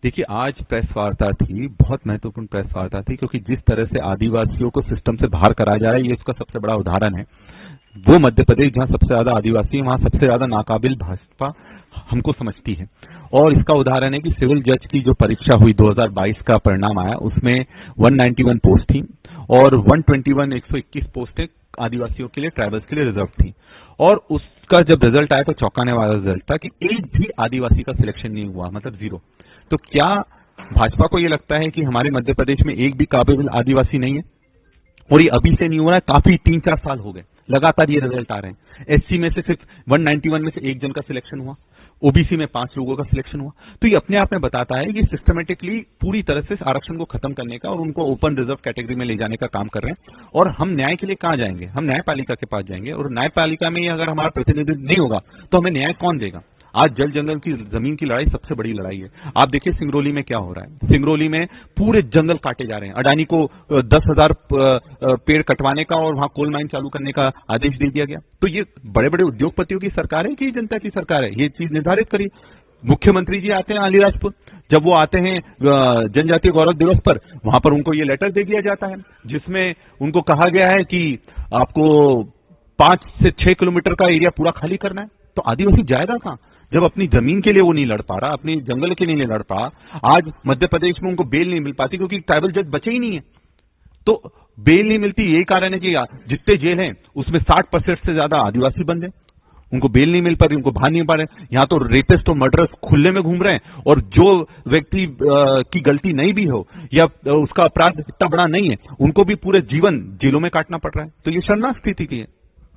देखिए, आज प्रेस वार्ता थी, बहुत महत्वपूर्ण प्रेस वार्ता थी, क्योंकि जिस तरह से आदिवासियों को सिस्टम से बाहर करा जा रहा है, ये उसका सबसे बड़ा उदाहरण है। वो मध्य प्रदेश जहां सबसे ज्यादा आदिवासी है, वहां सबसे ज्यादा नाकाबिल भाजपा हमको समझती है। और इसका उदाहरण है कि सिविल जज की जो परीक्षा हुई 2022 का परिणाम आया, उसमें 191 पोस्ट थी और 121 पोस्टें आदिवासियों के लिए, ट्राइबल्स के लिए रिजर्व थी। और उसका जब रिजल्ट आया तो चौंकाने वाला रिजल्ट था कि एक भी आदिवासी का सिलेक्शन नहीं हुआ, मतलब 0। तो क्या भाजपा को ये लगता है कि हमारे मध्य प्रदेश में एक भी काबिल आदिवासी नहीं है? और ये अभी से नहीं हो रहा है, काफी 3-4 साल हो गए लगातार ये रिजल्ट आ रहे हैं। एससी में से सिर्फ 191 में से 1 जन का सिलेक्शन हुआ, ओबीसी में 5 लोगों का सिलेक्शन हुआ। तो ये अपने आप में बताता है कि सिस्टमेटिकली पूरी तरह से आरक्षण को खत्म करने का और उनको ओपन रिजर्व कैटेगरी में ले जाने का काम कर रहे हैं। और हम न्याय के लिए कहां जाएंगे? हम न्यायपालिका के पास जाएंगे, और न्यायपालिका में अगर हमारा प्रतिनिधित्व नहीं होगा तो हमें न्याय कौन देगा? आज जल जंगल की जमीन की लड़ाई सबसे बड़ी लड़ाई है। आप देखिए सिंगरौली में क्या हो रहा है। सिंगरौली में पूरे जंगल काटे जा रहे हैं। अडानी को 10,000 पेड़ कटवाने का और वहां कोल माइन चालू करने का आदेश दे दिया गया। तो ये बड़े बड़े उद्योगपतियों की सरकार है कि जनता की सरकार है? ये चीज निर्धारित करिए। मुख्यमंत्री जी आते हैं अलीराजपुर, जब वो आते हैं जनजातीय गौरव दिवस पर, वहां पर उनको ये लेटर दे दिया जाता है जिसमें उनको कहा गया है कि आपको 5 से 6 किलोमीटर का एरिया पूरा खाली करना है। तो आदिवासी जाएगा कहां जब अपनी जमीन के लिए वो नहीं लड़ पा रहा, अपनी जंगल के लिए नहीं लड़ पा? आज मध्य प्रदेश में उनको बेल नहीं मिल पाती क्योंकि ट्राइबल जज बचे ही नहीं है। तो बेल नहीं मिलती, यही कारण है कि जितने जेल हैं उसमें 60% से ज्यादा आदिवासी बंद हैं। उनको बेल नहीं मिल पा रही, उनको बाहर नहीं पा रहे। यहां तो रेपिस्ट और मर्डरर्स खुले में घूम रहे हैं, और जो व्यक्ति की गलती नहीं भी हो या उसका अपराध इतना बड़ा नहीं है, उनको भी पूरे जीवन जेलों में काटना पड़ रहा है। तो ये शर्मनाक स्थिति की है।